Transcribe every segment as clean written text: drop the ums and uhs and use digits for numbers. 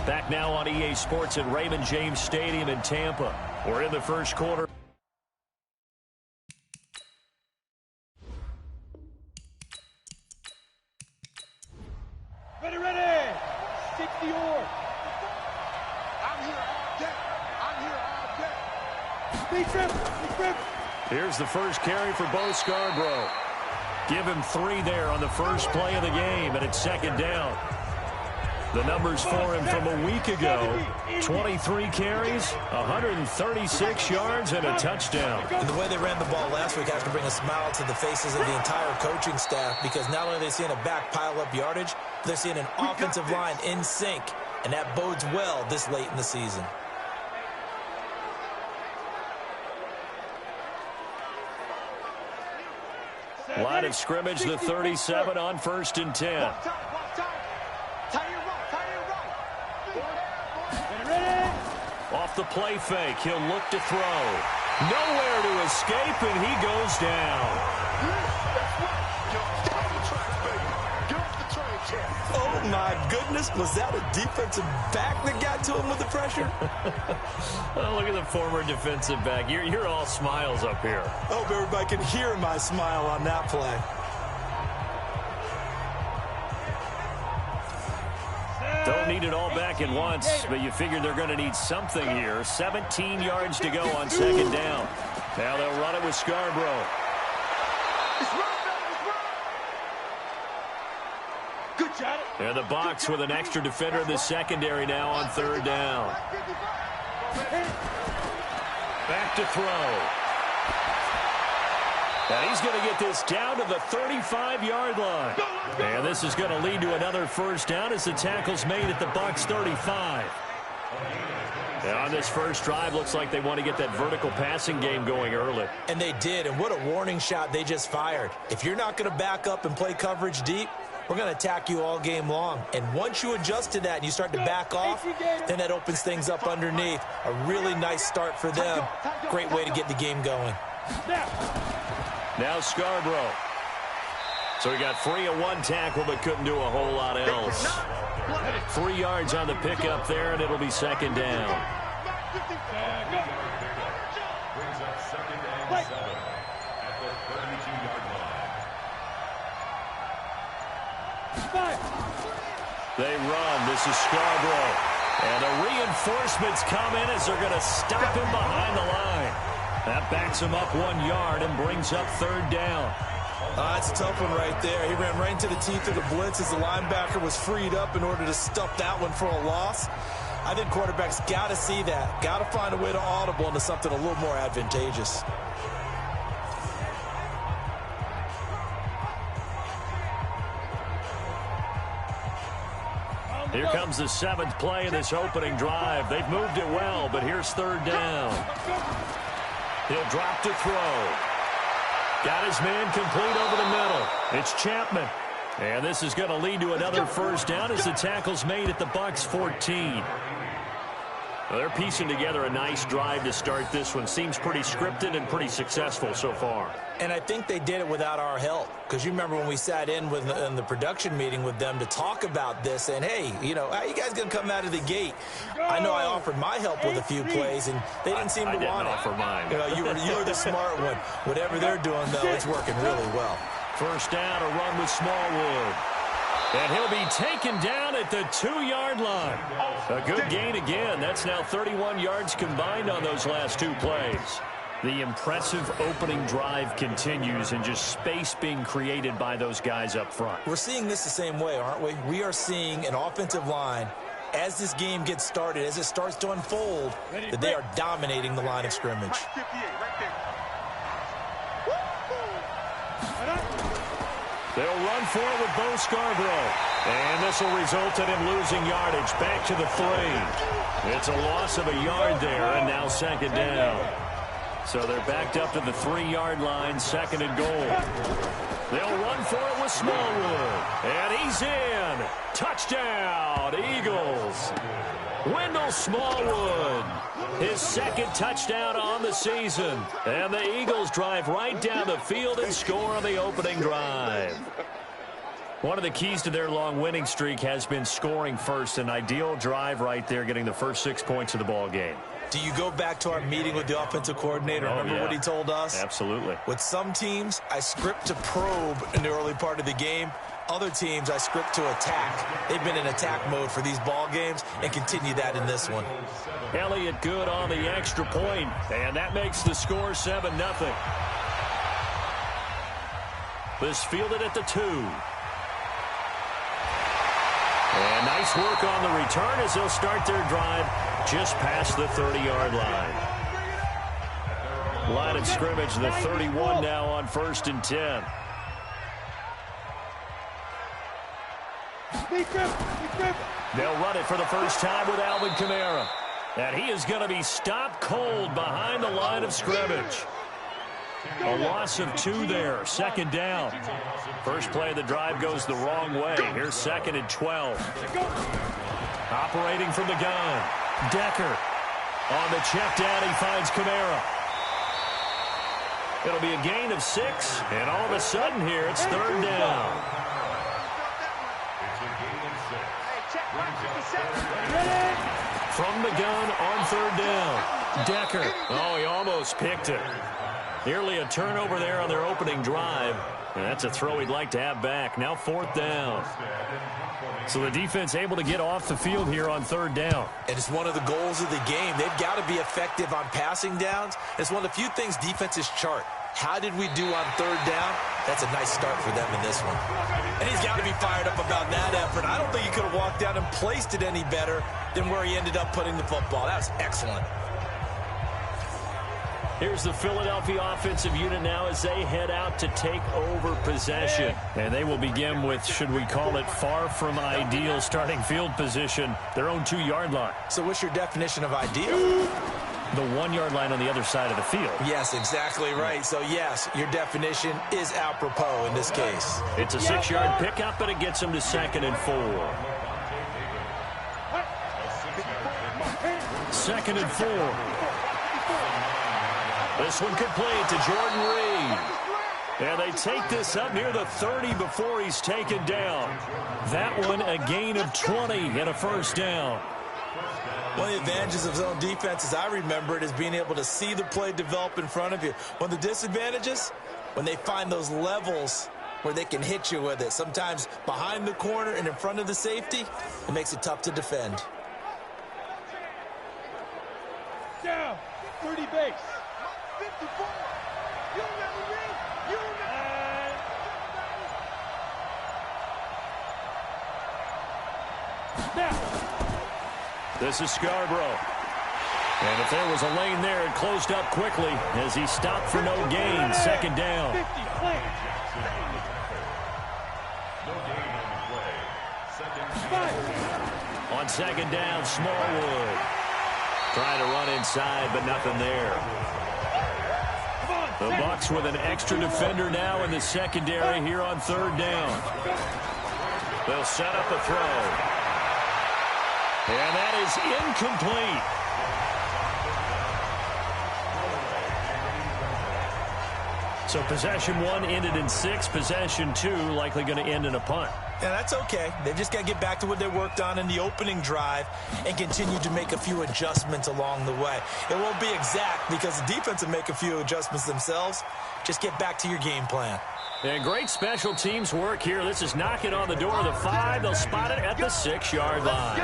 Back now on EA Sports at Raymond James Stadium in Tampa. We're in the first quarter. Ready, ready. 60 or. I'm here all day. I'm here all day. Speed trip. Here's the first carry for Bo Scarborough. Give him 3 there on the first play of the game, and it's second down. The numbers for him from a week ago: 23 carries, 136 yards, and a touchdown. And the way they ran the ball last week has to bring a smile to the faces of the entire coaching staff, because not only are they seeing a back pile up yardage, they're seeing an offensive line in sync, and that bodes well this late in the season. Line of scrimmage, the 37 on 1st and 10. Off the play fake, he'll look to throw. Nowhere to escape, and he goes down. Oh, my goodness. Was that a defensive back that got to him with the pressure? Well, look at the former defensive back. You're all smiles up here. I hope everybody can hear my smile on that play. Don't need it all back at once, but you figure they're going to need something here. 17 yards to go on second down. Now they'll run it with Scarborough. Good job. And the box with an extra defender in the secondary now on 3rd down. Back to throw. And he's going to get this down to the 35-yard line. And this is going to lead to another first down as the tackle's made at the Bucs 35. Now on this first drive, looks like they want to get that vertical passing game going early. And they did, and what a warning shot they just fired. If you're not going to back up and play coverage deep, we're going to attack you all game long. And once you adjust to that and you start to back off, then that opens things up underneath. A really nice start for them. Great way to get the game going. Now Scarborough. So he got free of one tackle but couldn't do a whole lot else. 3 yards on the pickup there, and it'll be second down. They run. This is Scarborough. And the reinforcements come in as they're going to stop him behind the line. That backs him up 1 yard and brings up 3rd down. That's a tough one right there. He ran right into the teeth of the blitz as the linebacker was freed up in order to stuff that one for a loss. I think quarterbacks got to see that. Got to find a way to audible into something a little more advantageous. Here comes the 7th play of this opening drive. They've moved it well, but here's 3rd down. He'll drop to throw. Got his man complete over the middle. It's Chapman. And this is going to lead to another first down as the tackle's made at the Bucs 14. Well, they're piecing together a nice drive to start this one. Seems pretty scripted and pretty successful so far. And I think they did it without our help. Because you remember when we sat in the production meeting with them to talk about this, and hey, you know, how you guys going to come out of the gate? I know I offered my help with a few plays, and they didn't seem to want it. I didn't offer mine. You know, you were the smart one. Whatever they're doing, though, it's working really well. First down, a run with Smallwood. And he'll be taken down at the 2-yard line. A good gain again. That's now 31 yards combined on those last 2 plays. The impressive opening drive continues, and just space being created by those guys up front. We're seeing this the same way, aren't we? We are seeing an offensive line, as this game gets started, as it starts to unfold, that they are dominating the line of scrimmage. They'll run for it with Bo Scarborough. And this will result in him losing yardage back to the 3. It's a loss of a yard there, and now second down. So they're backed up to the 3-yard line, 2nd and goal. They'll run for it with Smallwood. And he's in. Touchdown, Eagles. Wendell Smallwood, his second touchdown on the season. And the Eagles drive right down the field and score on the opening drive. One of the keys to their long winning streak has been scoring first. An ideal drive right there, getting the first 6 points of the ball game. Do you go back to our meeting with the offensive coordinator? Remember what he told us? Absolutely. With some teams, I script to probe in the early part of the game. Other teams, I script to attack. They've been in attack mode for these ball games and continue that in this one. Elliott good on the extra point, and that makes the score 7-0. This fielded at the 2. And nice work on the return as they'll start their drive just past the 30-yard line. Line of scrimmage, the 31 now on 1st and 10. They'll run it for the first time with Alvin Kamara. And he is going to be stopped cold behind the line of scrimmage. A loss of 2 there, 2nd down. First play of the drive goes the wrong way. Here's 2nd and 12. Operating from the gun. Decker on the check down. He finds Kamara. It'll be a gain of 6. And all of a sudden here, it's 3rd down. From the gun on 3rd down. Decker. Oh, he almost picked it. Nearly a turnover there on their opening drive. And that's a throw he'd like to have back. Now 4th down. So the defense able to get off the field here on 3rd down. And it's one of the goals of the game. They've got to be effective on passing downs. It's one of the few things defenses chart. How did we do on 3rd down? That's a nice start for them in this one. And he's got to be fired up about that effort. I don't think he could have walked down and placed it any better than where he ended up putting the football. That was excellent. Here's the Philadelphia offensive unit now as they head out to take over possession. And they will begin with, should we call it, far from ideal starting field position, their own 2-yard line. So what's your definition of ideal? The 1-yard line on the other side of the field. Yes, exactly right. So, yes, your definition is apropos in this case. It's a 6-yard pickup, but it gets them to 2nd and 4. 2nd and 4. This one complete to Jordan Reed. And they take this up near the 30 before he's taken down. That one a gain of 20 and a 1st down. One of the advantages of zone defense, as I remember it, is being able to see the play develop in front of you. One of the disadvantages, when they find those levels where they can hit you with it. Sometimes behind the corner and in front of the safety, it makes it tough to defend. Down, 30 base. 54. You never win. You never. Now. This is Scarborough. And if there was a lane there, it closed up quickly as he stopped for no gain. 2nd down. 50, play. On 2nd down, Smallwood. Trying to run inside, but nothing there. The Bucs with an extra defender now in the secondary here on 3rd down. They'll set up a throw. And that is incomplete. So possession 1 ended in 6. Possession 2 likely going to end in a punt. Yeah, that's okay. They've just got to get back to what they worked on in the opening drive and continue to make a few adjustments along the way. It won't be exact because the defense will make a few adjustments themselves. Just get back to your game plan. And great special teams work here. This is knocking on the door of the 5. They'll spot it at the 6-yard line.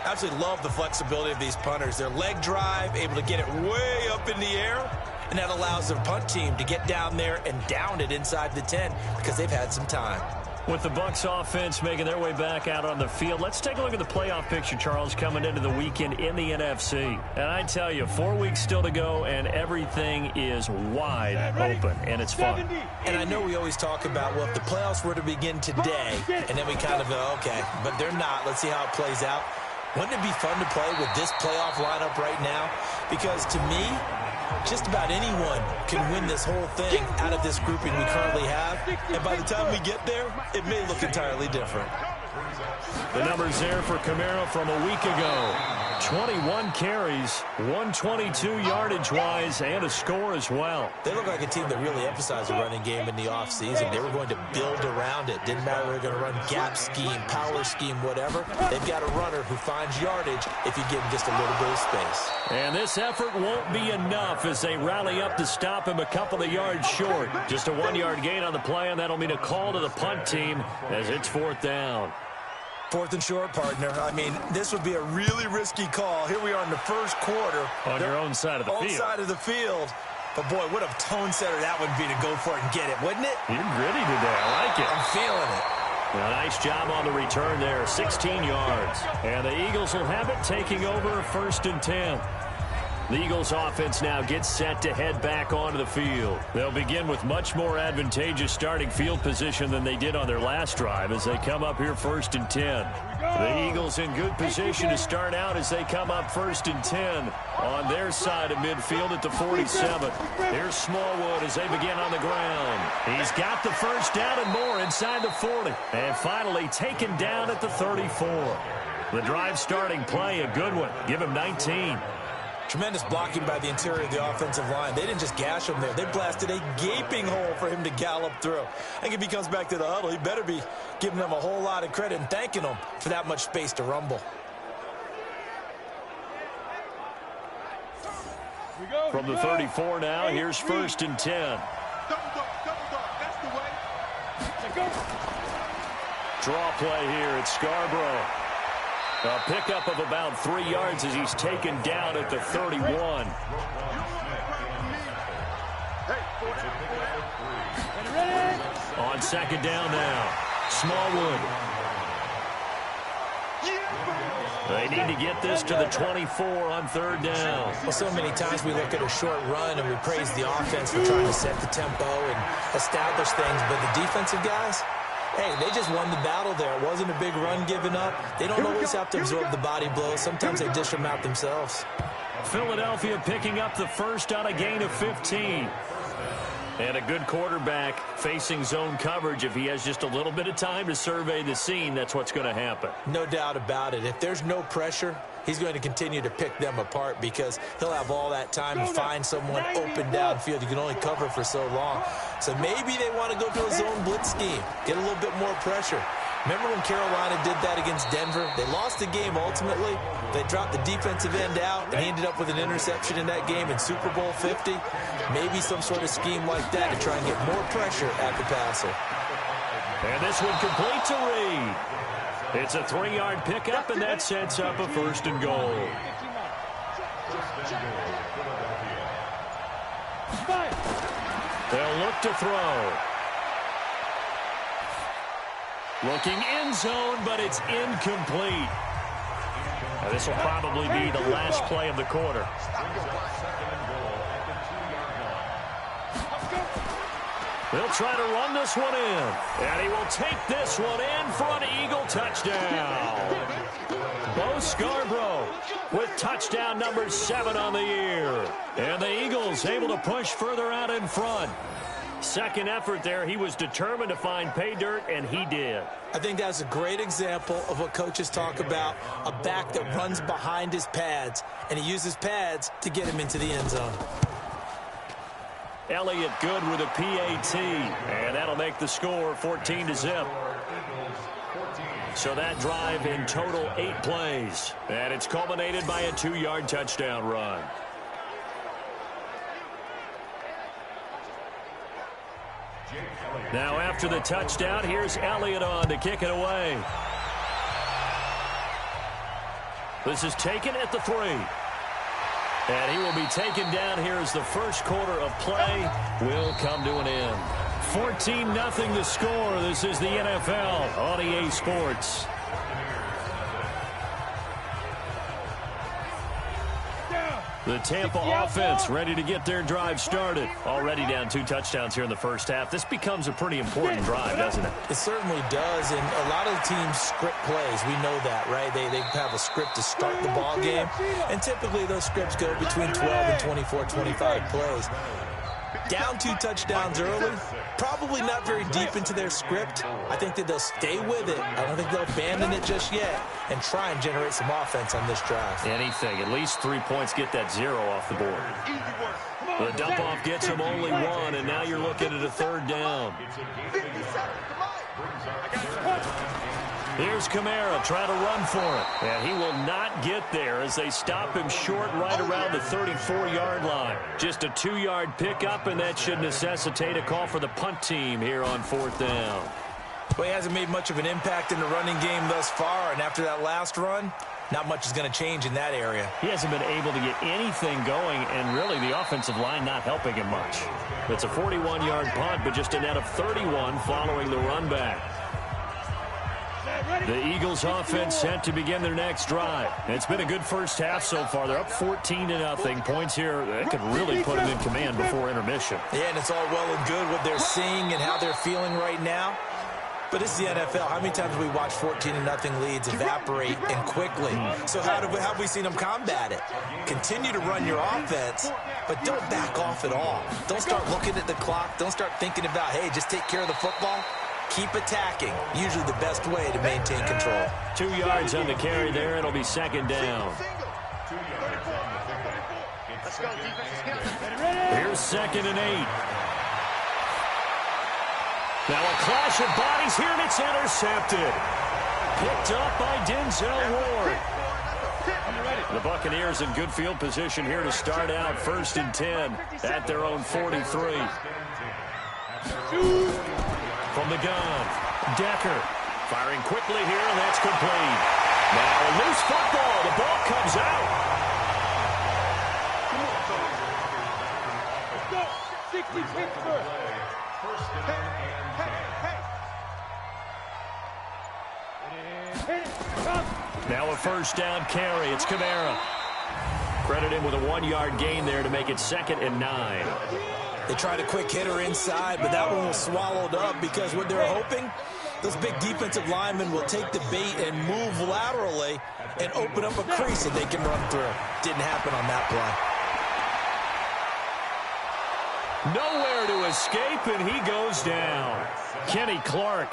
Absolutely love the flexibility of these punters. Their leg drive, able to get it way up in the air, and that allows their punt team to get down there and down it inside the 10 because they've had some time. With the Bucs offense making their way back out on the field, let's take a look at the playoff picture, Charles, coming into the weekend in the NFC. And I tell you, 4 weeks still to go, and everything is wide open, and it's fun. And I know we always talk about, well, if the playoffs were to begin today, and then we kind of go, okay, but they're not. Let's see how it plays out. Wouldn't it be fun to play with this playoff lineup right now? Because to me, just about anyone can win this whole thing out of this grouping we currently have. And by the time we get there, it may look entirely different. The numbers there for Kamara from a week ago. 21 carries, 122 yardage-wise, and a score as well. They look like a team that really emphasized the running game in the offseason. They were going to build around it. Didn't matter if they were going to run gap scheme, power scheme, whatever. They've got a runner who finds yardage if you give him just a little bit of space. And this effort won't be enough as they rally up to stop him a couple of yards short. Just a 1-yard gain on the play, and that'll mean a call to the punt team as it's 4th down. 4th and short, partner. I mean, this would be a really risky call. Here we are in the first quarter. On your own side of the field. Own side of the field. But, boy, what a tone setter that would be to go for it and get it, wouldn't it? You're gritty today. I like it. I'm feeling it. A nice job on the return there. 16 yards. And the Eagles will have it taking over 1st and 10. The Eagles offense now gets set to head back onto the field. They'll begin with much more advantageous starting field position than they did on their last drive as they come up here 1st and 10. The Eagles in good position to start out as they come up 1st and 10 on their side of midfield at the 47. Here's Smallwood as they begin on the ground. He's got the first down and more inside the 40. And finally taken down at the 34. The drive starting play, a good one. Give him 19. Tremendous blocking by the interior of the offensive line. They didn't just gash him there. They blasted a gaping hole for him to gallop through. I think if he comes back to the huddle, he better be giving them a whole lot of credit and thanking them for that much space to rumble. From the 34 now, here's 1st and 10. Double dog, that's the way. Draw play here at Scarborough. A pickup of about 3 yards as he's taken down at the 31. On 2nd down now, Smallwood. They need to get this to the 24 on 3rd down. Well, so many times we look at a short run and we praise the offense for trying to set the tempo and establish things, but the defensive guys, hey, they just won the battle there. It wasn't a big run given up. They don't always have to absorb the body blows. Sometimes they dish them out themselves. Philadelphia picking up the first on a gain of 15. And a good quarterback facing zone coverage. If he has just a little bit of time to survey the scene, that's what's going to happen. No doubt about it. If there's no pressure, he's going to continue to pick them apart because he'll have all that time to find someone open downfield. You can only cover for so long. So maybe they want to go to a zone blitz scheme, get a little bit more pressure. Remember when Carolina did that against Denver? They lost the game ultimately. They dropped the defensive end out, and he ended up with an interception in that game in Super Bowl 50. Maybe some sort of scheme like that to try and get more pressure at the passer. And this one complete to Reed. It's a 3-yard pickup, and that sets up a 1st and goal. They'll look to throw. Looking end zone, but it's incomplete. Now, this will probably be the last play of the quarter. They'll try to run this one in. And he will take this one in for an Eagle touchdown. Bo Scarborough with touchdown number 7 on the year. And the Eagles able to push further out in front. Second effort there, he was determined to find pay dirt, and he did. I think that's a great example of what coaches talk about, a back that runs behind his pads, and he uses pads to get him into the end zone. Elliott good with a PAT, and that'll make the score 14-0. So that drive in total 8 plays, and it's culminated by a 2-yard touchdown run. Now after the touchdown, here's Elliott on to kick it away. This is taken at the 3. And he will be taken down here as the first quarter of play will come to an end. 14-0 the score. This is the NFL on EA Sports. The Tampa offense ready to get their drive started. Already down 2 touchdowns here in the first half. This becomes a pretty important drive, doesn't it? It certainly does, and a lot of the teams script plays. We know that, right? They have a script to start the ball game, and typically those scripts go between 12 and 24, 25 plays. Down 2 touchdowns early, probably not very deep into their script. I think that they'll stay with it. I don't think they'll abandon it just yet and try and generate some offense on this drive. Anything. At least 3 points, get that 0 off the board. The dump-off gets him only 1, and now you're looking at a 3rd down. Here's Kamara trying to run for it. And he will not get there as they stop him short right around the 34-yard line. Just a 2-yard pickup, and that should necessitate a call for the punt team here on 4th down. Well, he hasn't made much of an impact in the running game thus far, and after that last run, not much is going to change in that area. He hasn't been able to get anything going, and really the offensive line not helping him much. It's a 41-yard punt, but just a net of 31 following the run back. The Eagles offense set to begin their next drive. It's been a good first half so far. They're up 14-0. Points here that could really put them in command before intermission. Yeah, and it's all well and good what they're seeing and how they're feeling right now. But it's the NFL. How many times have we watched 14-0 leads evaporate and quickly? So how have we seen them combat it? Continue to run your offense, but don't back off at all. Don't start looking at the clock. Don't start thinking about, hey, just take care of the football. Keep attacking. Usually the best way to maintain control. 2 yards on the carry there. It'll be 2nd down. Here's 2nd and 8. Now a clash of bodies here, and it's intercepted. Picked up by Denzel Ward. The Buccaneers in good field position here to start out 1st and 10 at their own 43. From the gun, Decker firing quickly here, and that's complete. Now a loose football. The ball comes out. Let's go. 60 Pittsburgh. Now a 1st down carry. It's Kamara. Credit him with a 1-yard gain there to make it 2nd and 9. They tried a quick hitter inside, but that one was swallowed up because what they're hoping, those big defensive linemen will take the bait and move laterally and open up a crease that they can run through. Didn't happen on that play. Nowhere to escape, and he goes down. Kenny Clark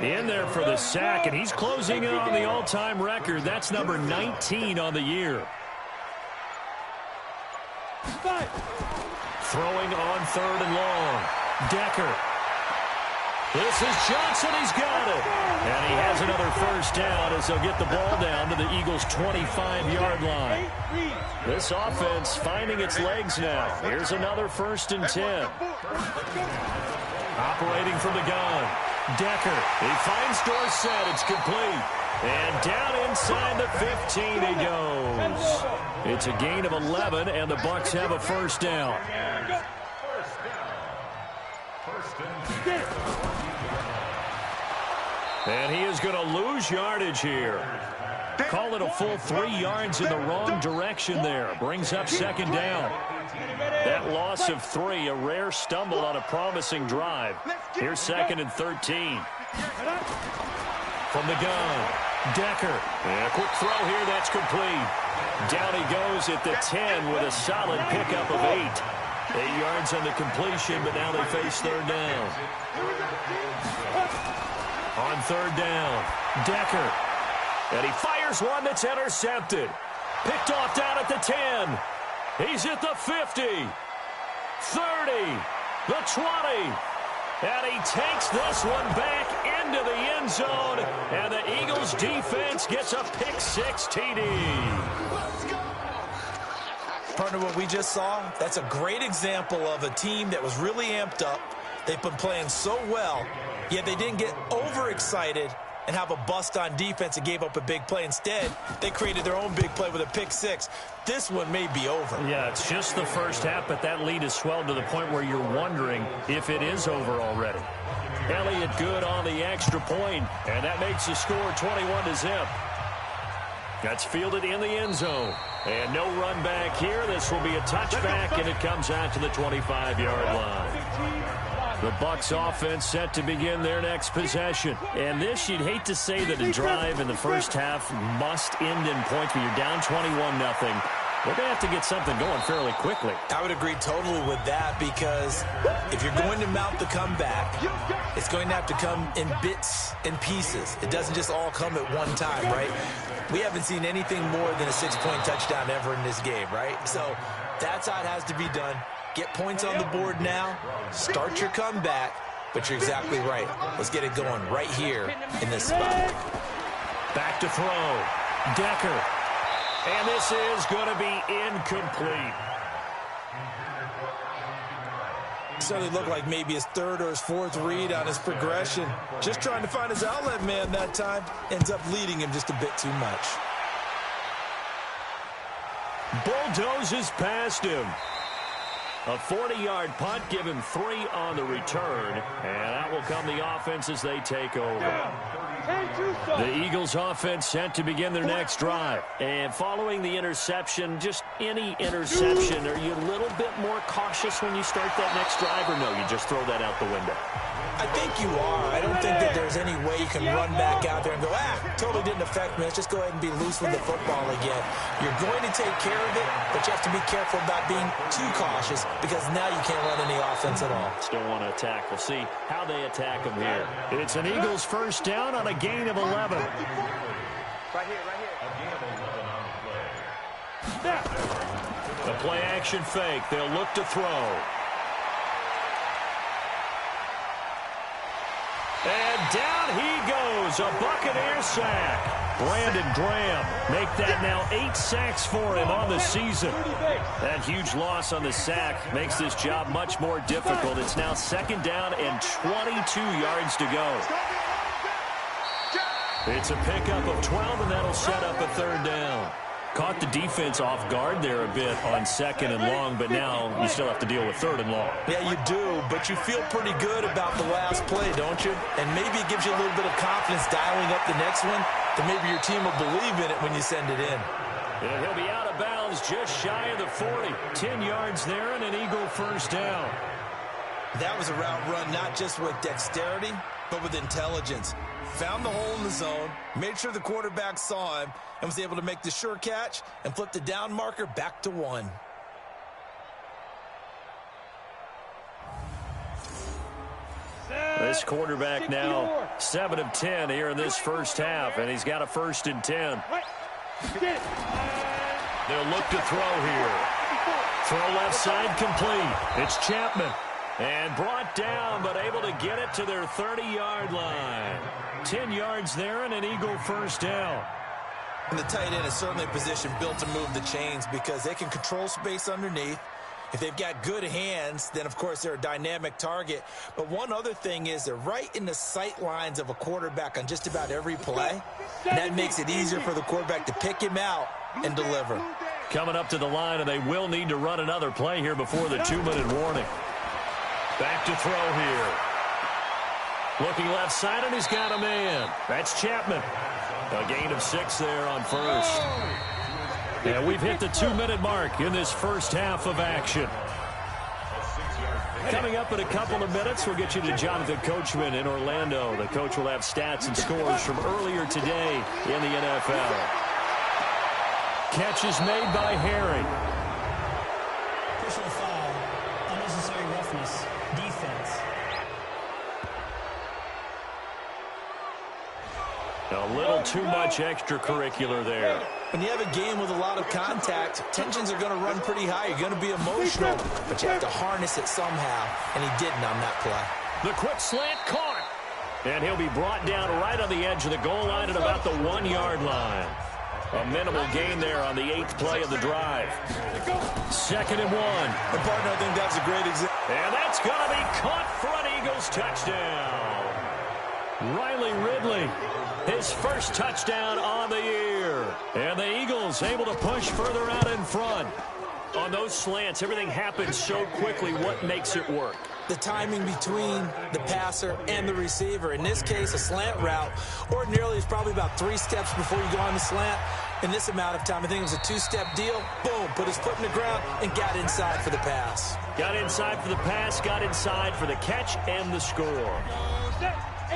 in there for the sack, and he's closing in on the all-time record. That's number 19 on the year. Throwing on 3rd and long. Decker. This is Johnson. He's got it. And he has another 1st down as they'll get the ball down to the Eagles' 25-yard line. This offense finding its legs now. Here's another 1st and 10. Operating from the gun. Decker. He finds Dorsett. It's complete. And down inside the 15 he goes. It's a gain of 11, and the Bucs have a 1st down. And he is going to lose yardage here. Call it a full 3 yards in the wrong direction there. Brings up 2nd down. That loss of 3, a rare stumble on a promising drive. Here's 2nd and 13. From the gun, Decker. And a quick throw here, that's complete. Down he goes at the 10 with a solid pickup of 8. 8 yards on the completion, but now they face 3rd down. On 3rd down, Decker. And he fires one that's intercepted. Picked off down at the 10. He's at the 50. 30. The 20. And he takes this one back into the end zone. And the Eagles defense gets a pick-6 TD. Partner, what we just saw, that's a great example of a team that was really amped up. They've been playing so well, yet they didn't get overexcited and have a bust on defense and gave up a big play. Instead, they created their own big play with a pick-6. This one may be over. Yeah, it's just the first half, but that lead has swelled to the point where you're wondering if it is over already. Elliott good on the extra point, and that makes the score 21-0. That's fielded in the end zone. And no run back here. This will be a touchback, and it comes out to the 25-yard line. The Bucs offense set to begin their next possession. And this, you'd hate to say that a drive in the first half must end in points, but you're down 21-0. They're going to have to get something going fairly quickly. I would agree totally with that, because if you're going to mount the comeback, it's going to have to come in bits and pieces. It doesn't just all come at one time, right? We haven't seen anything more than a 6-point touchdown ever in this game, right? So that's how it has to be done. Get points on the board now, start your comeback, but you're exactly right. Let's get it going right here in this spot. Back to throw. Decker. And this is going to be incomplete. Certainly looked like maybe his third or his fourth read on his progression. Just trying to find his outlet man that time. Ends up leading him just a bit too much. Bulldozes past him. A 40-yard punt, give him 3 on the return. And that will come the offense as they take over. The Eagles offense set to begin their next drive. And following the interception, just any interception, are you a little bit more cautious when you start that next drive, or no, you just throw that out the window? I think you are. I don't think that there's any way you can run back out there and go, totally didn't affect me. Let's just go ahead and be loose with the football again. You're going to take care of it, but you have to be careful about being too cautious, because now you can't run any offense at all. Still want to attack. We'll see how they attack them here. It's an Eagles first down on a gain of 11. Right here, right here. A gain of 11 on the play. The play action fake. They'll look to throw. And down he goes, a Buccaneer sack. Brandon Graham make that now 8 sacks for him on the season. That huge loss on the sack makes this job much more difficult. It's now 2nd down and 22 yards to go. It's a pickup of 12, and that'll set up a 3rd down. Caught the defense off guard there a bit on 2nd and long, but now you still have to deal with 3rd and long. Yeah, you do, but you feel pretty good about the last play, don't you? And maybe it gives you a little bit of confidence dialing up the next one, that maybe your team will believe in it when you send it in. And he'll be out of bounds just shy of the 40. 10 yards there and an Eagle first down. That was a route run not just with dexterity, but with intelligence. Found the hole in the zone, made sure the quarterback saw him, and was able to make the sure catch and flip the down marker back to 1. This quarterback now 7 of 10 here in this first half, and he's got a 1st and 10. They'll look to throw here. Throw left side complete. It's Chapman. And brought down, but able to get it to their 30-yard line. 10 yards there and an Eagle first down. And the tight end is certainly a position built to move the chains, because they can control space underneath. If they've got good hands, then, of course, they're a dynamic target. But one other thing is they're right in the sight lines of a quarterback on just about every play. And that makes it easier for the quarterback to pick him out and deliver. Coming up to the line, and they will need to run another play here before the 2-minute warning. Back to throw here. Looking left side, and he's got a man. That's Chapman. A gain of 6 there on 1st. And we've hit the 2-minute mark in this first half of action. Coming up in a couple of minutes, we'll get you to Jonathan Coachman in Orlando. The coach will have stats and scores from earlier today in the NFL. Catch is made by Harry. Personal foul, unnecessary roughness, defense. A little too much extracurricular there. When you have a game with a lot of contact, tensions are going to run pretty high. You're going to be emotional, but you have to harness it somehow, and he didn't on that play. The quick slant caught. And he'll be brought down right on the edge of the goal line at about the 1-yard line. A minimal gain there on the 8th play of the drive. 2nd and 1. And partner, I think that's a great example. And that's going to be caught for an Eagles touchdown. Riley Ridley, his first touchdown on the year. And the Eagles able to push further out in front. On those slants, everything happens so quickly. What makes it work? The timing between the passer and the receiver. In this case, a slant route ordinarily is probably about 3 steps before you go on the slant. In this amount of time, I think it was a 2-step deal. Boom, put his foot in the ground and got inside for the pass. Got inside for the pass, got inside for the catch and the score.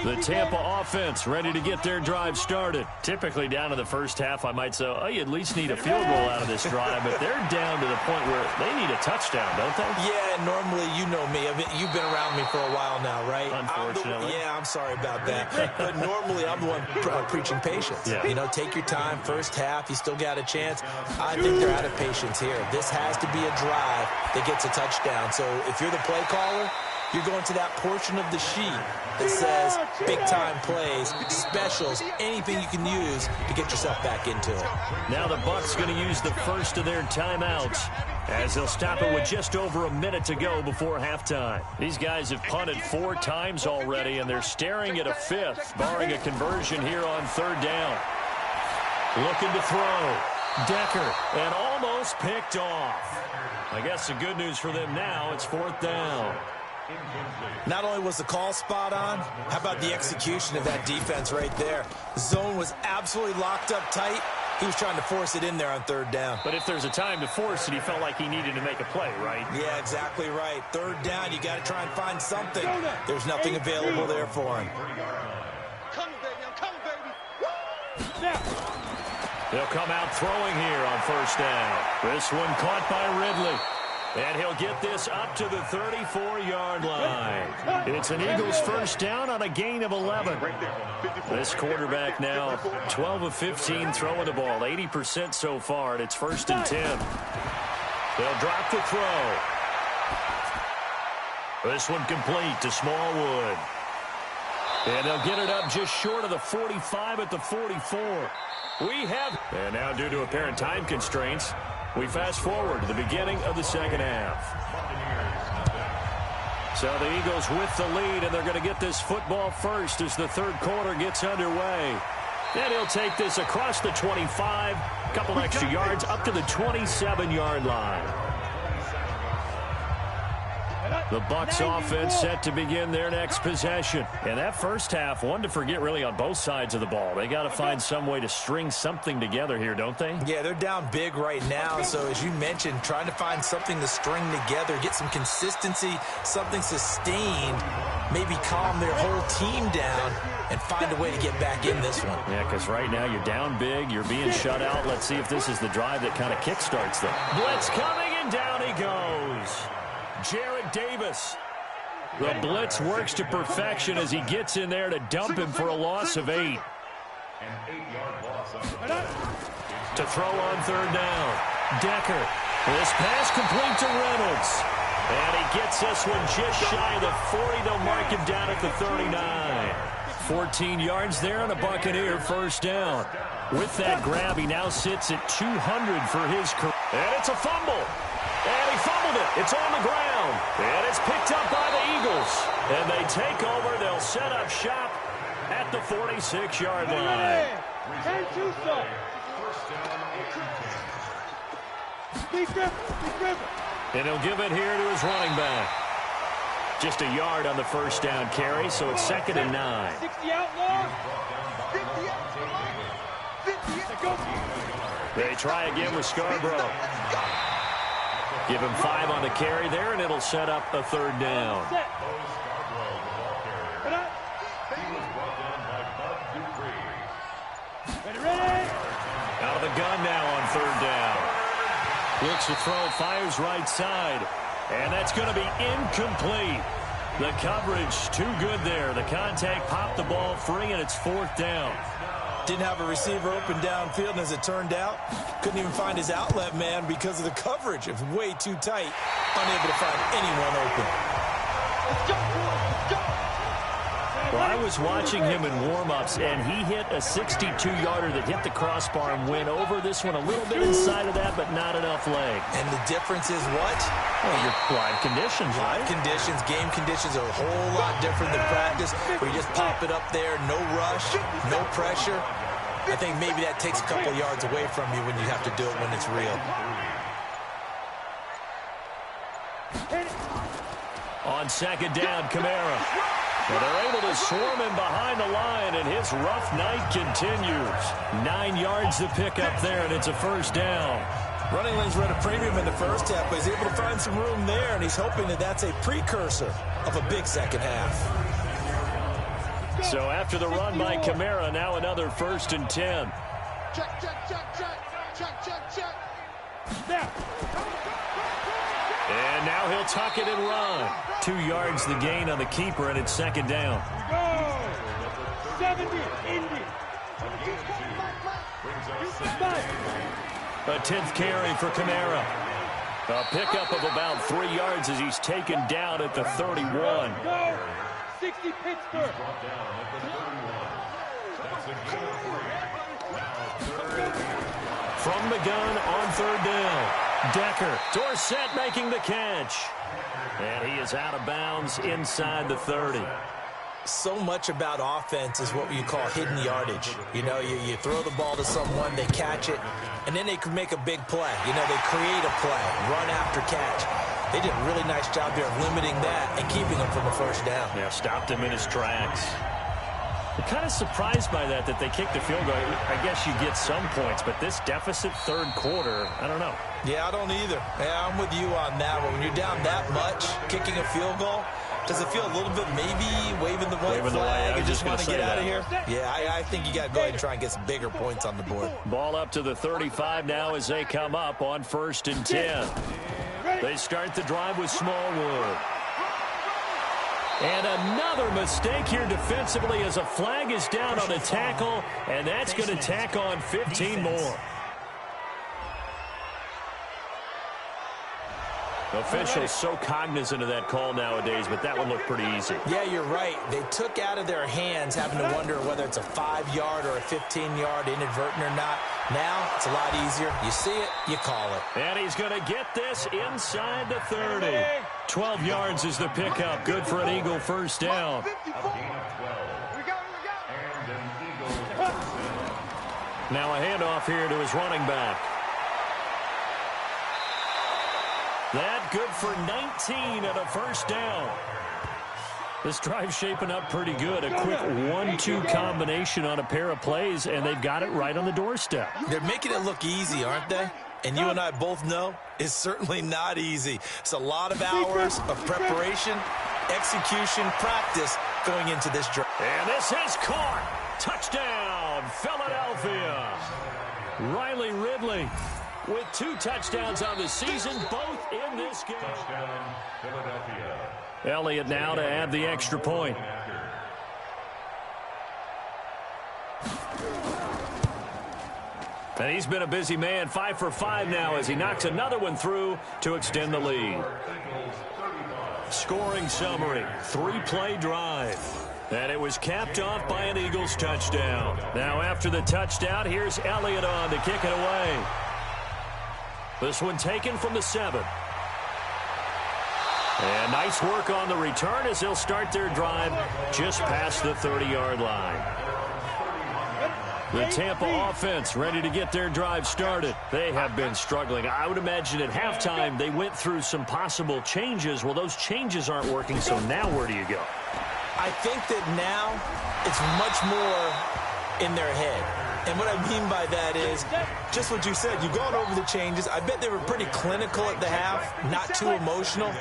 The Tampa offense ready to get their drive started. Typically down in the first half, I might say, oh, you at least need a field goal out of this drive, but they're down to the point where they need a touchdown, don't they? Yeah, normally, you know me. You've been around me for a while now, right? Unfortunately. I'm sorry about that. But normally, I'm the one preaching patience. Yeah. You know, take your time. First half, you still got a chance. I think they're out of patience here. This has to be a drive that gets a touchdown. So if you're the play caller, you're going to that portion of the sheet that says big-time plays, specials, anything you can use to get yourself back into it. Now the Bucs going to use the first of their timeouts as they'll stop it with just over a minute to go before halftime. These guys have punted 4 times already, and they're staring at a 5th, barring a conversion here on 3rd down. Looking to throw. Decker, and almost picked off. I guess the good news for them now, it's 4th down. Not only was the call spot on, how about the execution of that defense right there? The zone was absolutely locked up tight. He was trying to force it in there on 3rd down. But if there's a time to force it, he felt like he needed to make a play, right? Yeah, exactly right. 3rd down, you got to try and find something. There's nothing available there for him. Come, baby. I'm coming, baby. Now. They'll come out throwing here on 1st down. This one caught by Ridley. And he'll get this up to the 34-yard line. It's an Eagles 1st down on a gain of 11. This quarterback now 12 of 15 throwing the ball, 80% so far, and it's 1st and 10. They'll drop the throw. This one complete to Smallwood. And they'll get it up just short of the 45 at the 44. And now due to apparent time constraints, we fast forward to the beginning of the 2nd half. So the Eagles with the lead, and they're going to get this football first as the 3rd quarter gets underway. Then he'll take this across the 25, a couple extra yards up to the 27-yard line. The Bucs offense set to begin their next possession. And that first half, one to forget really on both sides of the ball. They got to find some way to string something together here, don't they? Yeah, they're down big right now. So as you mentioned, trying to find something to string together, get some consistency, something sustained, maybe calm their whole team down and find a way to get back in this one. Yeah, because right now you're down big, you're being shut out. Let's see if this is the drive that kind of kickstarts them. Blitz coming, and down he goes. Jared Davis. The blitz works to perfection as he gets in there to dump him for a loss of 8. To throw on 3rd down. Decker. This pass complete to Reynolds. And he gets this one just shy of the 40. They'll mark him down at the 39. 14 yards there on a Buccaneer 1st down. With that grab, he now sits at 200 for his career. And it's a fumble. And he fumbled it. It's on the ground. And it's picked up by the Eagles. And they take over. They'll set up shop at the 46-yard line. And he'll give it here to his running back. Just a yard on the 1st down carry, so it's 2nd and 9. 60 out long. 50 out. They try again with Scarborough. Give him 5 on the carry there, and it'll set up a 3rd down. Out of the gun now on 3rd down. Looks to throw, fires right side. And that's going to be incomplete. The coverage too good there. The contact popped the ball free, and it's 4th down. Didn't have a receiver open downfield, and as it turned out, couldn't even find his outlet man because of the coverage. It was way too tight, unable to find anyone open. Well, I was watching him in warm-ups, and he hit a 62-yarder that hit the crossbar and went over. This one a little bit inside of that, but not enough leg. And the difference is what? Well, your live conditions, right? Live conditions, game conditions are a whole lot different than practice, where you just pop it up there, no rush, no pressure. I think maybe that takes a couple yards away from you when you have to do it when it's real. On 2nd down, Kamara. But they're able to swarm him behind the line, and his rough night continues. 9 yards to pick up there, and it's a 1st down. Running lanes were at a premium in the first half, but he's able to find some room there, and he's hoping that that's a precursor of a big second half. So after the run by Kamara, now another 1st and 10. Check, check, check, check. Check, check, check. Now. And now he'll tuck it and run. 2 yards the gain on the keeper, and it's 2nd down. Go. 70, Indy. A 10th carry for Kamara. A pickup of about 3 yards as he's taken down at the 31. Go. 60 Pittsburgh. From the gun on 3rd down. Decker, Dorsett making the catch. And he is out of bounds inside the 30. So much about offense is what you call hidden yardage. You know, you throw the ball to someone, they catch it, and then they can make a big play. You know, they create a play, run after catch. They did a really nice job there of limiting that and keeping him from a 1st down. Yeah, stopped him in his tracks. I'm kind of surprised by that they kicked the field goal. I guess you get some points, but this deficit 3rd quarter, I don't know. Yeah, I don't either. Yeah, I'm with you on that one. When you're down that much, kicking a field goal, does it feel a little bit maybe waving the white flag and just want to get out of here? Yeah, I think you got to go ahead and try and get some bigger points on the board. Ball up to the 35 now as they come up on 1st and 10. They start the drive with Smallwood. And another mistake here defensively as a flag is down on the tackle, and that's going to tack on 15 more. Officials so cognizant of that call nowadays, but that one looked pretty easy. Yeah, you're right. They took out of their hands having to wonder whether it's a 5-yard or a 15-yard inadvertent or not. Now, it's a lot easier. You see it, you call it. And he's going to get this inside the 30. 12 yards is the pickup. Good for an Eagle 1st down. Now a handoff here to his running back. That good for 19 at a 1st down. This drive's shaping up pretty good. A quick 1-2 combination on a pair of plays, and they've got it right on the doorstep. They're making it look easy, aren't they? And you and I both know it's certainly not easy. It's a lot of hours of preparation, execution, practice going into this drive. And this is caught. Touchdown, Philadelphia. Riley Ridley with 2 touchdowns on the season, both in this game. Touchdown, Philadelphia. Elliott now to add the extra point. And he's been a busy man, 5 for 5 now as he knocks another one through to extend the lead. Scoring summary, 3-play drive. And it was capped off by an Eagles touchdown. Now after the touchdown, here's Elliott on to kick it away. This one taken from the 7. And nice work on the return as they'll start their drive just past the 30-yard line. The Tampa offense ready to get their drive started. They have been struggling. I would imagine at halftime they went through some possible changes. Well, those changes aren't working, so now where do you go? I think that now it's much more in their head. And what I mean by that is just what you said. You've gone over the changes. I bet they were pretty clinical at the half, not too emotional.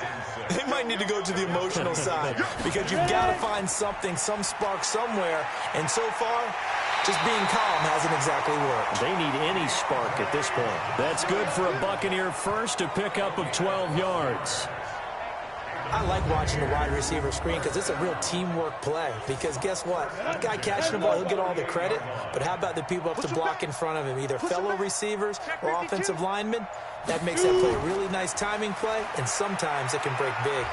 They might need to go to the emotional side because you've got to find something, some spark somewhere. And so far, just being calm hasn't exactly worked. They need any spark at this point. That's good for a Buccaneer first, a pickup of 12 yards. I like watching the wide receiver screen because it's a real teamwork play. Because guess what? The guy catching the ball, he'll get all the credit. But how about the people up to block in front of him, either fellow receivers or offensive linemen? That makes that play a really nice timing play, and sometimes it can break big.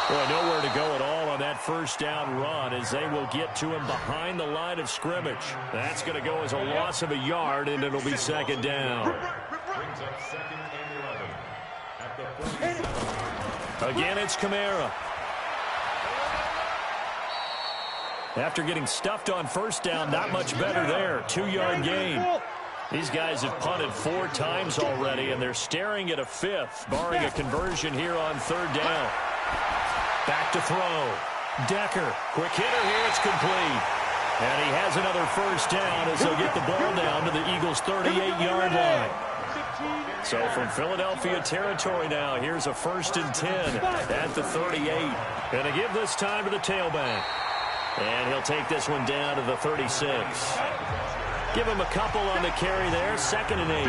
Well, nowhere to go at all on that 1st down run as they will get to him behind the line of scrimmage. That's going to go as a loss of a yard, and it'll be 2nd down. Brings up 2nd and 11 at the 37. Again, it's Kamara. After getting stuffed on 1st down, not much better there. 2-yard gain. These guys have punted 4 times already, and they're staring at a 5th, barring a conversion here on 3rd down. Back to throw. Decker, quick hitter here, it's complete. And he has another 1st down as they'll get the ball down to the Eagles' 38-yard line. So from Philadelphia territory now, here's a 1st and 10 at the 38. Going to give this time to the tailback. And he'll take this one down to the 36. Give him a couple on the carry there. 2nd and 8.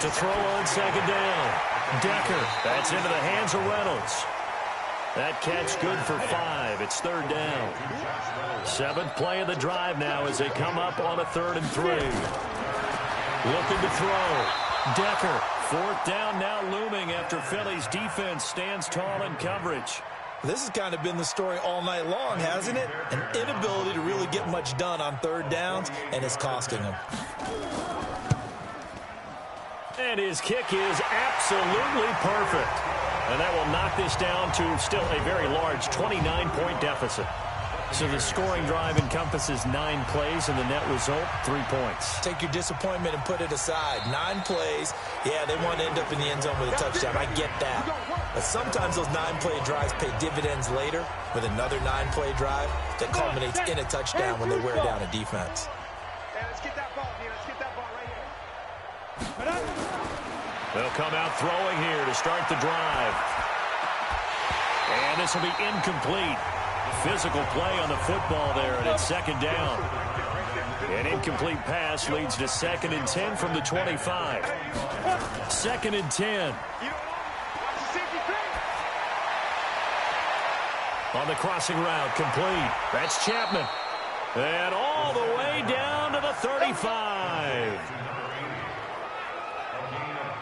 To throw on 2nd down. Decker. That's into the hands of Reynolds. That catch good for 5. It's 3rd down. 7th play of the drive now as they come up on a 3rd and 3. Looking to throw. Decker. 4th down now looming after Philly's defense stands tall in coverage. This has kind of been the story all night long, hasn't it? An inability to really get much done on 3rd downs, and it's costing them. And his kick is absolutely perfect. And that will knock this down to still a very large 29-point deficit. So the scoring drive encompasses 9 plays, and the net result, 3 points. Take your disappointment and put it aside. 9 plays, yeah, they want to end up in the end zone with a touchdown. I get that. But sometimes those 9-play drives pay dividends later with another 9-play drive that culminates in a touchdown when they wear down a defense. Hey, let's get that ball, D. Let's get that ball right here. They'll come out throwing here to start the drive. And this will be incomplete. Physical play on the football there, and it's 2nd down. An incomplete pass leads to 2nd and 10 from the 25. 2nd and 10. On the crossing route, complete. That's Chapman. And all the way down to the 35.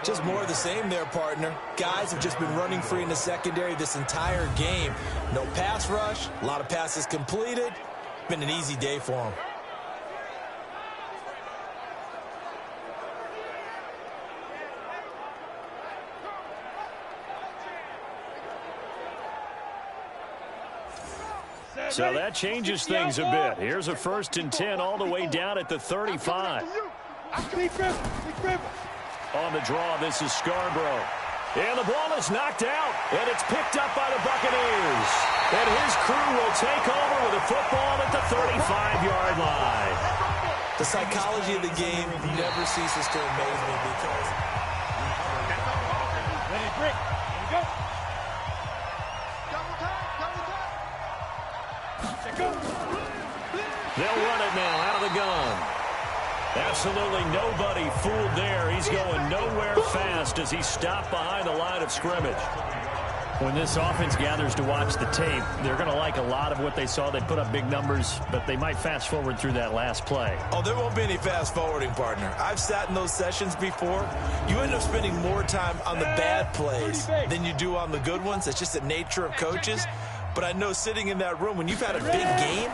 Just more of the same there, partner. Guys have just been running free in the secondary this entire game. No pass rush, a lot of passes completed. Been an easy day for them. So that changes things a bit. Here's a 1st and 10 all the way down at the 35. On the draw, this is Scarborough. And the ball is knocked out, and it's picked up by the Buccaneers. And his crew will take over with a football at the 35-yard line. The psychology of the game never ceases to amaze me because... Ready, break. Here we go. Double time. They'll run it now out of the gun. Absolutely nobody fooled there. He's going nowhere fast as he stopped behind the line of scrimmage. When this offense gathers to watch the tape, they're going to like a lot of what they saw. They put up big numbers, but they might fast forward through that last play. Oh, there won't be any fast forwarding, partner. I've sat in those sessions before. You end up spending more time on the bad plays than you do on the good ones. It's just the nature of coaches. But I know sitting in that room, when you've had a big game,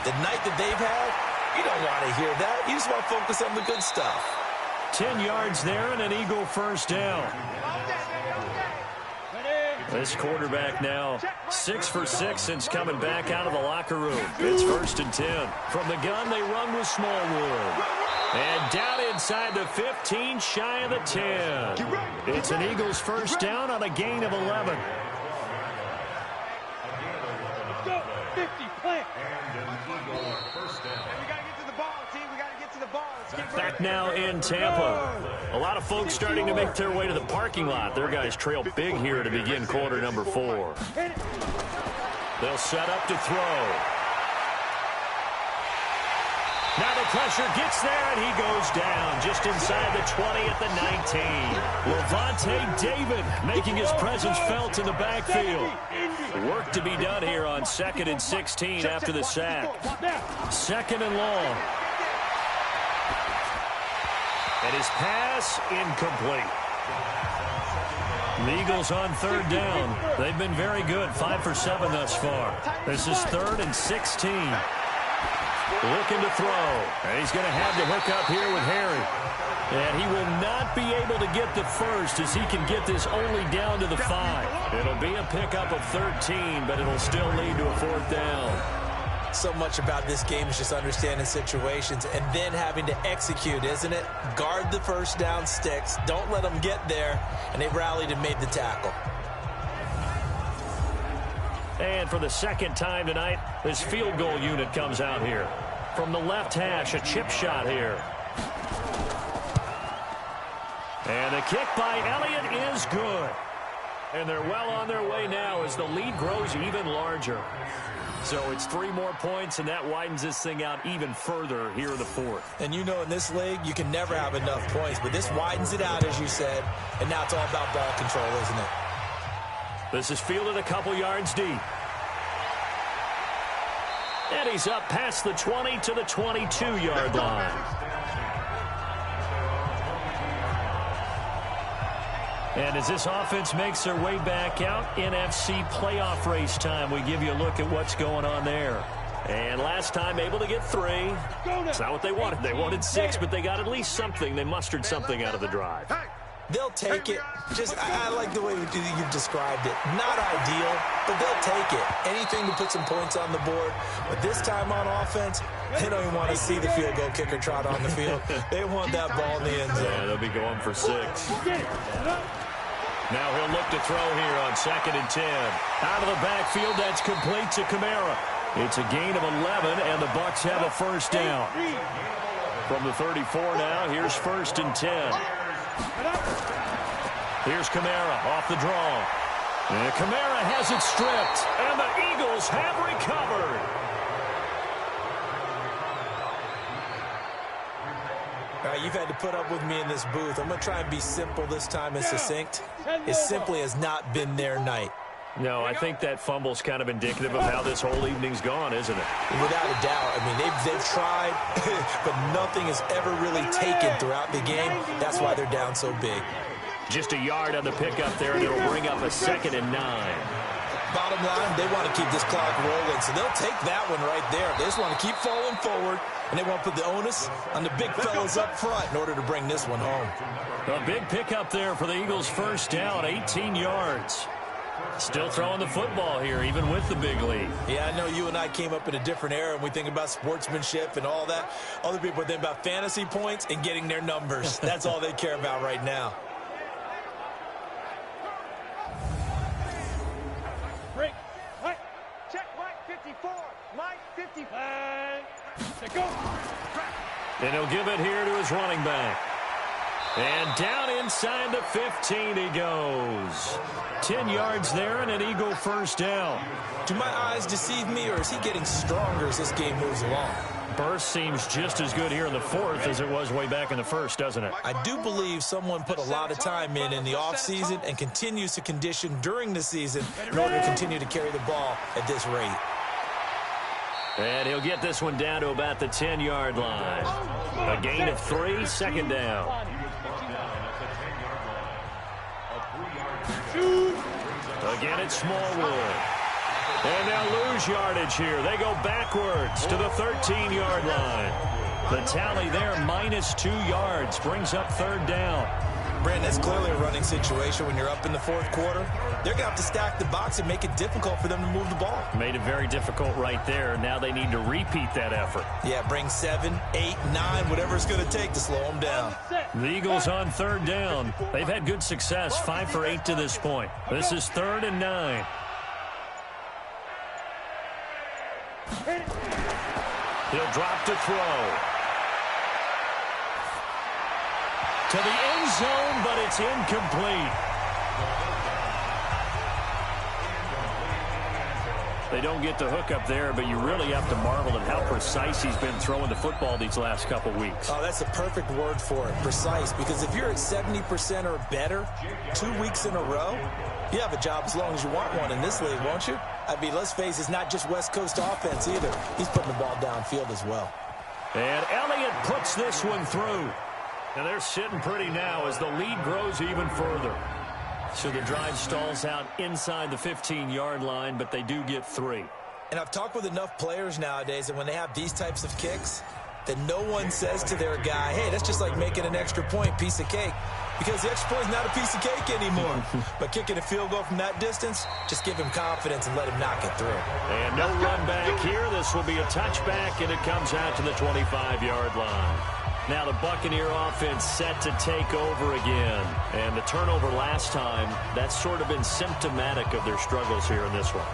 the night that they've had, you don't want to hear that. You just want to focus on the good stuff. 10 yards there and an Eagle 1st down. This quarterback now 6 for 6 since coming back out of the locker room. It's 1st and 10. From the gun, they run with Smallwood. And down inside the 15, shy of the 10. It's an Eagles 1st down on a gain of 11. Let's go. 50, plant. Back now in Tampa. A lot of folks starting to make their way to the parking lot. Their guys trail big here to begin quarter number 4. They'll set up to throw. Now the pressure gets there, and he goes down just inside the 20 at the 19. Levante David making his presence felt in the backfield. Work to be done here on 2nd and 16 after the sack. 2nd and long. And his pass incomplete. The Eagles on 3rd down. They've been very good, 5 for 7 thus far. This is 3rd and 16. Looking to throw. And he's going to have the hook up here with Harry. And he will not be able to get the first as he can get this only down to the 5. It'll be a pickup of 13, but it'll still lead to a 4th down. So much about this game is just understanding situations and then having to execute, isn't it? Guard the 1st down sticks. Don't let them get there. And they rallied and made the tackle. And for the 2nd time tonight, this field goal unit comes out here. From the left hash, a chip shot here. And the kick by Elliott is good. And they're well on their way now as the lead grows even larger. So it's 3 more points, and that widens this thing out even further here in the fourth. And you know, in this league, you can never have enough points, but this widens it out, as you said, and now it's all about ball control, isn't it? This is fielded a couple yards deep. And he's up past the 20 to the 22-yard line. And as this offense makes their way back out, NFC playoff race time, we give you a look at what's going on there. And last time able to get 3. It's not what they wanted. They wanted 6, but they got at least something. They mustered something out of the drive. They'll take it. I like the way you've described it. Not ideal, but they'll take it. Anything to put some points on the board. But this time on offense, they don't even want to see the field goal kicker trot on the field. They want that ball in the end zone. Yeah, they'll be going for 6. Now he'll look to throw here on 2nd and 10. Out of the backfield, that's complete to Kamara. It's a gain of 11, and the Bucs have a first down. From the 34 now, here's 1st and 10. Here's Kamara off the draw. And Kamara has it stripped, and the Eagles have recovered. All right, you've had to put up with me in this booth. I'm going to try and be simple this time and succinct. It simply has not been their night. No, I think that fumble's kind of indicative of how this whole evening's gone, isn't it? Without a doubt. I mean, they've tried, but nothing has ever really taken throughout the game. That's why they're down so big. Just a yard on the pickup there, and it'll bring up a 2nd and 9. Bottom line, they want to keep this clock rolling, so they'll take that one right there. They just want to keep falling forward, and they want to put the onus on the big fellas up front in order to bring this one home. A big pickup there for the Eagles' first down, 18 yards. Still throwing the football here, even with the big lead. Yeah, I know you and I came up in a different era, and we think about sportsmanship and all that. Other people think about fantasy points and getting their numbers. That's all they care about right now. Break. Right. Check Mike 54. Mike 55. Go. And he'll give it here to his running back. And down inside the 15 he goes. 10 yards there and an Eagle first down. Do my eyes deceive me, or is he getting stronger as this game moves along? Burst seems just as good here in the fourth as it was way back in the first, doesn't it? I do believe someone put a lot of time in the offseason and continues to condition during the season in order to continue to carry the ball at this rate. And he'll get this one down to about the 10-yard line. A gain of 3, 2nd down. Again, it's Smallwood. And they'll lose yardage here. They go backwards to the 13-yard line. The tally there, -2 yards, brings up 3rd down. Brandon, that's clearly a running situation when you're up in the 4th quarter. They're going to have to stack the box and make it difficult for them to move the ball. Made it very difficult right there. Now they need to repeat that effort. Yeah, bring 7, 8, 9, whatever it's going to take to slow them down. The Eagles on 3rd down. They've had good success, 5 for 8 to this point. This is 3rd and 9. He'll drop to throw. To the end zone, but it's incomplete. They don't get the hook up there, but you really have to marvel at how precise he's been throwing the football these last couple weeks. Oh, that's a perfect word for it, precise, because if you're at 70% or better 2 weeks in a row, you have a job as long as you want one in this league, won't you? I mean, let's face it, it's not just West Coast offense either. He's putting the ball downfield as well. And Elliott puts this one through. And they're sitting pretty now as the lead grows even further. So the drive stalls out inside the 15-yard line, but they do get 3. And I've talked with enough players nowadays that when they have these types of kicks, that no one says to their guy, hey, that's just like making an extra point, piece of cake. Because the extra point is not a piece of cake anymore. But kicking a field goal from that distance, just give him confidence and let him knock it through. And no run back here. This will be a touchback, and it comes out to the 25-yard line. Now the Buccaneer offense set to take over again. And the turnover last time, that's sort of been symptomatic of their struggles here in this one.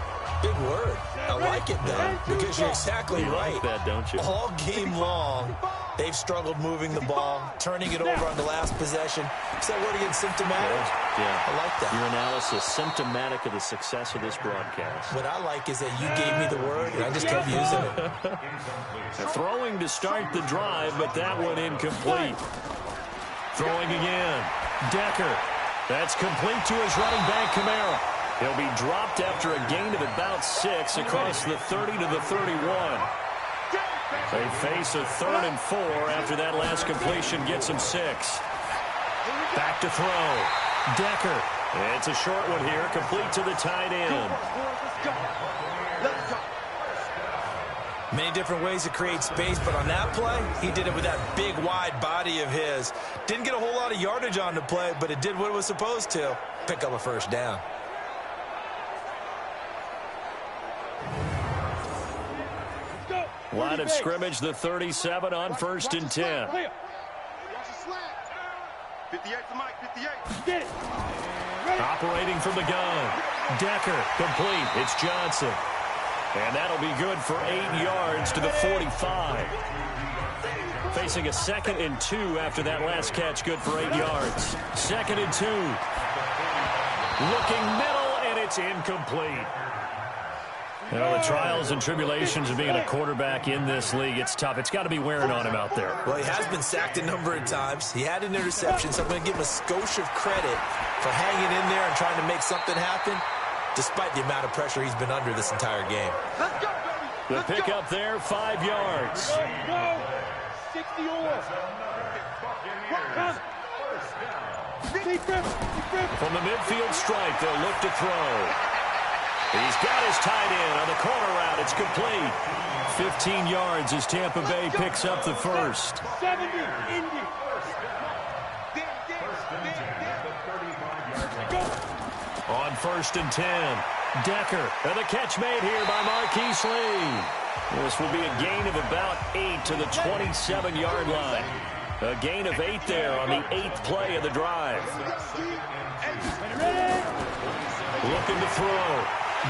Big word. I like it, though, because you're exactly right. You like that, don't you? All game long, They've struggled moving the ball, turning it over on the last possession. Is that word again, symptomatic? Yeah. I like that. Your analysis, symptomatic of the success of this broadcast. What I like is that you gave me the word, and I just kept using it. Throwing to start the drive, but that one incomplete. Throwing again. Decker. That's complete to his running back, Kamara. He'll be dropped after a gain of about 6 across the 30 to the 31. They face a 3rd and 4 after that last completion gets him 6. Back to throw. Decker. It's a short one here, complete to the tight end. Many different ways to create space, but on that play, he did it with that big, wide body of his. Didn't get a whole lot of yardage on the play, but it did what it was supposed to. Pick up a first down. Line of scrimmage, the 37 on 1st and 10. 58 to Mike, 58. Get it. Operating from the gun. Decker, complete. It's Johnson. And that'll be good for 8 yards to the 45. Facing a 2nd and 2 after that last catch, good for 8 yards. 2nd and 2. Looking middle, and it's incomplete. You know, the trials and tribulations of being a quarterback in this league, it's tough. It's got to be wearing on him out there. Well, he has been sacked a number of times. He had an interception, so I'm going to give him a skosh of credit for hanging in there and trying to make something happen, despite the amount of pressure he's been under this entire game. The pickup there, 5 yards. 60 or. From the midfield stripe, they'll look to throw. He's got his tight end on the corner route. It's complete. 15 yards as Tampa Bay picks up the first. 70, Indy. On 1st and 10, Decker. And the catch made here by Marquise Lee. This will be a gain of about 8 to the 27-yard line. A gain of 8 there on the 8th play of the drive. Looking to throw.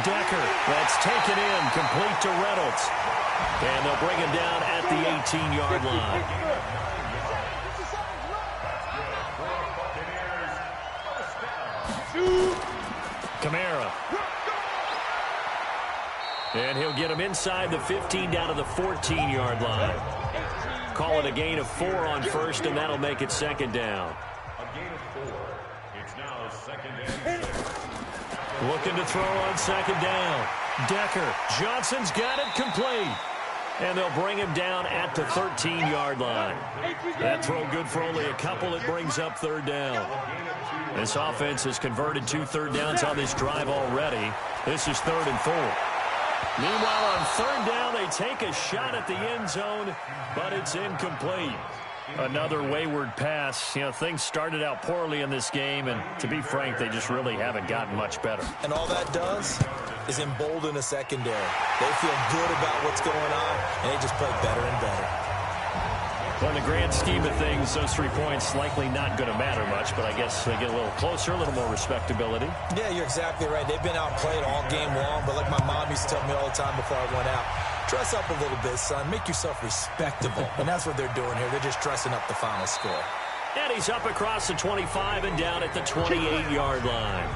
Decker, that's taken in, complete to Reynolds. And they'll bring him down at the 18-yard line. Kamara. And he'll get him inside the 15 down to the 14-yard line. Call it a gain of 4 on 1st, and that'll make it 2nd down. A gain of 4. It's now 2nd and 6. Looking to throw on 2nd down. Decker. Johnson's got it complete. And they'll bring him down at the 13-yard line. That throw good for only a couple. It brings up 3rd down. This offense has converted 2 third downs on this drive already. This is 3rd and 4. Meanwhile, on 3rd down, they take a shot at the end zone, but it's incomplete. Another wayward pass. You know, things started out poorly in this game, and to be frank, they just really haven't gotten much better. And all that does is embolden a secondary. They feel good about what's going on, and they just play better and better. Well, in the grand scheme of things, those 3 points likely not going to matter much, but I guess they get a little closer, a little more respectability. Yeah, you're exactly right. They've been outplayed all game long, but like my mom used to tell me all the time before I went out, dress up a little bit, son. Make yourself respectable. And that's what they're doing here. They're just dressing up the final score. And he's up across the 25 and down at the 28-yard line.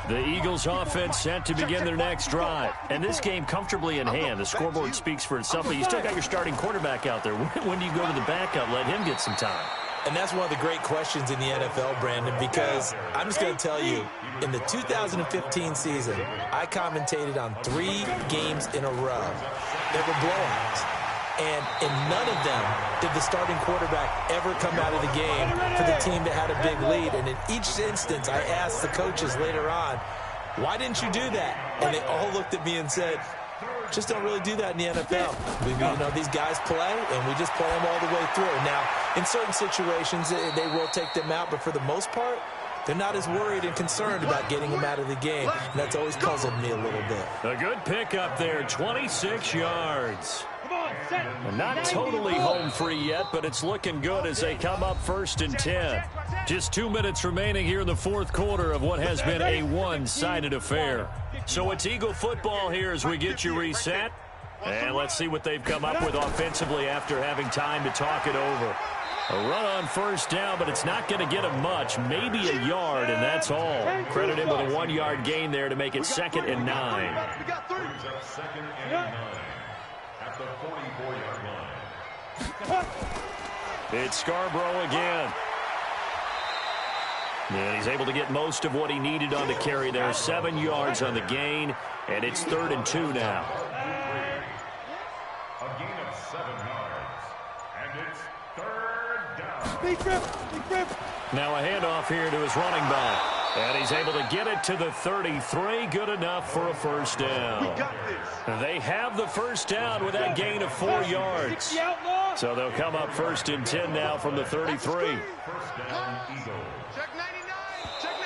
The Eagles offense set to begin their next drive. And this game comfortably in hand. The scoreboard speaks for itself, but you still got your starting quarterback out there. When do you go to the backup, let him get some time? And that's one of the great questions in the NFL, Brandon, because I'm just going to tell you, in the 2015 season, I commentated on 3 games in a row that were blowouts. And in none of them did the starting quarterback ever come out of the game for the team that had a big lead. And in each instance, I asked the coaches later on, why didn't you do that? And they all looked at me and said, just don't really do that in the NFL. You know, these guys play, and we just play them all the way through. Now, in certain situations, they will take them out, but for the most part, they're not as worried and concerned about getting them out of the game. And that's always puzzled me a little bit. A good pickup there, 26 yards. Not totally home free yet, but it's looking good as they come up 1st and 10. Just 2 minutes remaining here in the 4th quarter of what has been a one-sided affair. So it's Eagle football here as we get you reset. And let's see what they've come up with offensively after having time to talk it over. A run on first down, but it's not going to get him much. Maybe a yard, and that's all. Credit him with a 1-yard gain there to make it 2nd and 9. Brings up 2nd and 9 at the 44-yard line. It's Scarborough again. And he's able to get most of what he needed on the carry there. 7 yards on the gain, and it's 3rd and 2 now. A gain of 7 yards, and it's 3rd down. Now a handoff here to his running back. And he's able to get it to the 33. Good enough for a first down. They have the first down with that gain of 4 yards. So they'll come up 1st and 10 now from the 33. First down, Eagles. Check 99. Check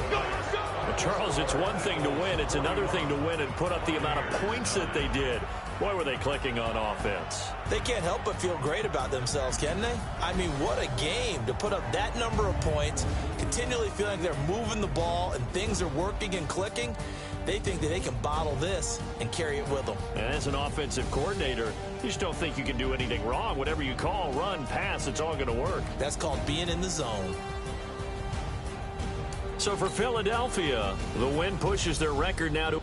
99. Charles, it's one thing to win. It's another thing to win and put up the amount of points that they did. Boy, were they clicking on offense. They can't help but feel great about themselves, can they? I mean, what a game to put up that number of points, continually feeling like they're moving the ball and things are working and clicking. They think that they can bottle this and carry it with them. And as an offensive coordinator, you just don't think you can do anything wrong. Whatever you call, run, pass, it's all going to work. That's called being in the zone. So for Philadelphia, the win pushes their record now to